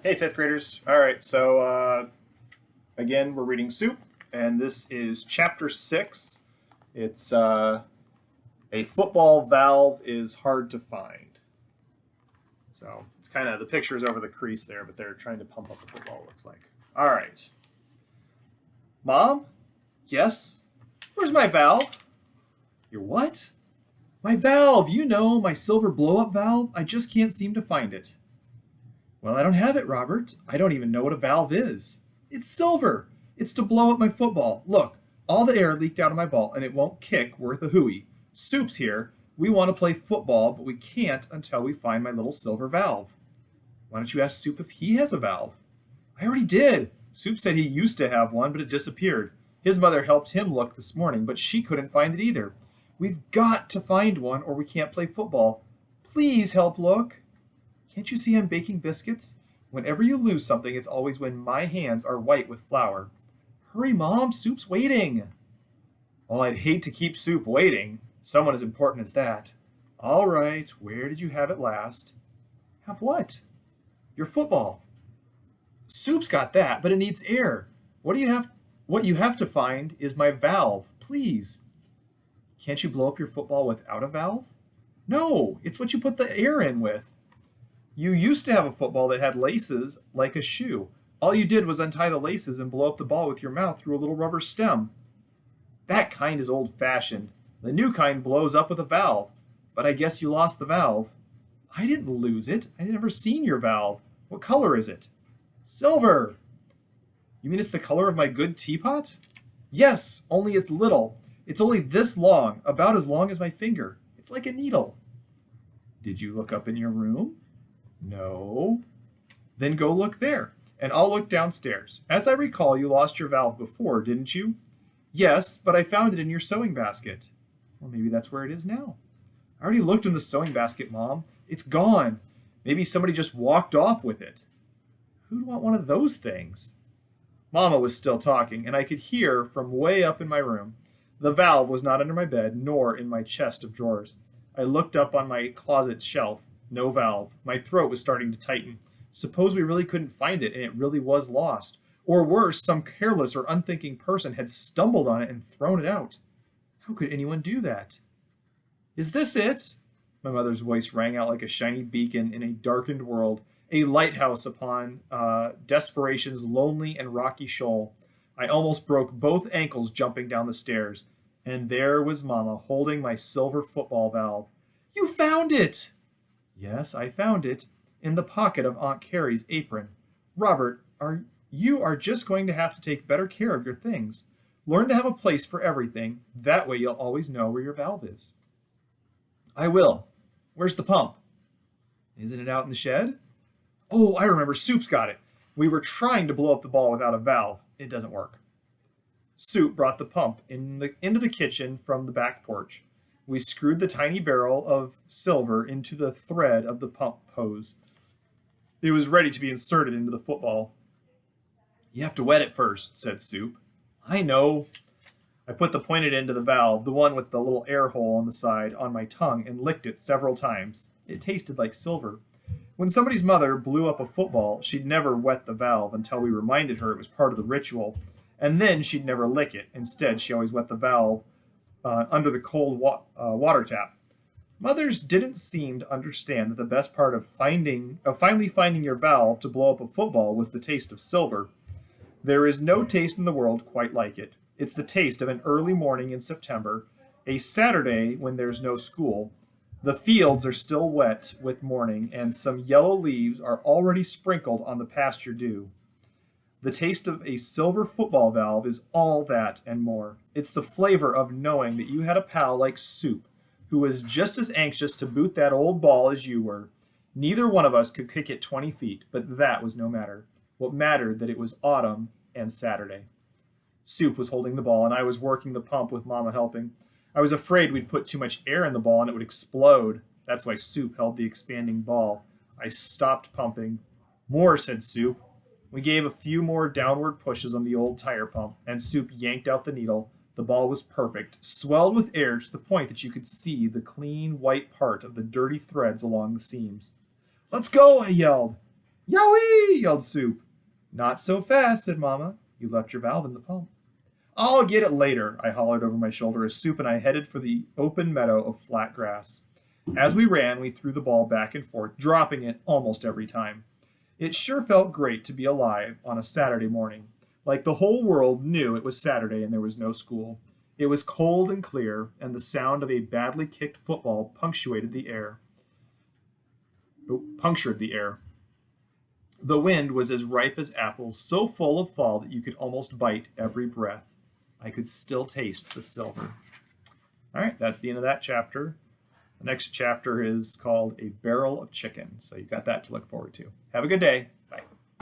Hey, fifth graders. All right, again, we're reading Soup, and this is chapter 6. It's A football valve is hard to find. So it's kind of the picture's over the crease there, but they're trying to pump up the football, it looks like. All right. Mom? Yes? Where's my valve? Your what? My valve, my silver blow up valve. I just can't seem to find it. Well, I don't have it, Robert. I don't even know what a valve is. It's silver. It's to blow up my football. Look, all the air leaked out of my ball, and it won't kick worth a hooey. Soup's here. We want to play football, but we can't until we find my little silver valve. Why don't you ask Soup if he has a valve? I already did. Soup said he used to have one, but it disappeared. His mother helped him look this morning, but she couldn't find it either. We've got to find one, or we can't play football. Please help look. Can't you see I'm baking biscuits? Whenever you lose something, it's always when my hands are white with flour. Hurry, Mom, Soup's waiting. Well, I'd hate to keep Soup waiting. Someone as important as that. All right, where did you have it last? Have what? Your football. Soup's got that, but it needs air. What you have to find is my valve, please. Can't you blow up your football without a valve? No, it's what you put the air in with. You used to have a football that had laces like a shoe. All you did was untie the laces and blow up the ball with your mouth through a little rubber stem. That kind is old-fashioned. The new kind blows up with a valve. But I guess you lost the valve. I didn't lose it. I never seen your valve. What color is it? Silver. You mean it's the color of my good teapot? Yes, only it's little. It's only this long, about as long as my finger. It's like a needle. Did you look up in your room? No. Then go look there, and I'll look downstairs. As I recall, you lost your valve before, didn't you? Yes, but I found it in your sewing basket. Well, maybe that's where it is now. I already looked in the sewing basket, Mom. It's gone. Maybe somebody just walked off with it. Who'd want one of those things? Mama was still talking, and I could hear from way up in my room. The valve was not under my bed, nor in my chest of drawers. I looked up on my closet shelf. No valve. My throat was starting to tighten. Suppose we really couldn't find it and it really was lost. Or worse, some careless or unthinking person had stumbled on it and thrown it out. How could anyone do that? Is this it? My mother's voice rang out like a shiny beacon in a darkened world, a lighthouse upon desperation's lonely and rocky shoal. I almost broke both ankles jumping down the stairs, and there was Mama holding my silver football valve. You found it! Yes, I found it in the pocket of Aunt Carrie's apron. Robert, you are just going to have to take better care of your things. Learn to have a place for everything. That way you'll always know where your valve is. I will. Where's the pump? Isn't it out in the shed? Oh, I remember. Soup's got it. We were trying to blow up the ball without a valve. It doesn't work. Soup brought the pump into the kitchen from the back porch. We screwed the tiny barrel of silver into the thread of the pump hose. It was ready to be inserted into the football. You have to wet it first, said Soup. I know. I put the pointed end of the valve, the one with the little air hole on the side, on my tongue and licked it several times. It tasted like silver. When somebody's mother blew up a football, she'd never wet the valve until we reminded her it was part of the ritual, and then she'd never lick it. Instead, she always wet the valve under the cold water tap. Mothers didn't seem to understand that the best part of finally finding your valve to blow up a football was the taste of silver. There is no taste in the world quite like it. It's the taste of an early morning in September, a Saturday when there's no school. The fields are still wet with morning, and some yellow leaves are already sprinkled on the pasture dew. The taste of a silver football valve is all that and more. It's the flavor of knowing that you had a pal like Soup, who was just as anxious to boot that old ball as you were. Neither one of us could kick it 20 feet, but that was no matter. What mattered that it was autumn and Saturday. Soup was holding the ball, and I was working the pump with Mama helping. I was afraid we'd put too much air in the ball and it would explode. That's why Soup held the expanding ball. I stopped pumping. More, said Soup. We gave a few more downward pushes on the old tire pump, and Soup yanked out the needle. The ball was perfect, swelled with air to the point that you could see the clean white part of the dirty threads along the seams. Let's go, I yelled. Yowie! Yelled Soup. Not so fast, said Mama. You left your valve in the pump. I'll get it later, I hollered over my shoulder as Soup and I headed for the open meadow of flat grass. As we ran, we threw the ball back and forth, dropping it almost every time. It sure felt great to be alive on a Saturday morning. Like the whole world knew it was Saturday and there was no school. It was cold and clear, and the sound of a badly kicked football punctured the air. The wind was as ripe as apples, so full of fall that you could almost bite every breath. I could still taste the silver. All right, that's the end of that chapter. The next chapter is called A Barrel of Chicken, so you've got that to look forward to. Have a good day.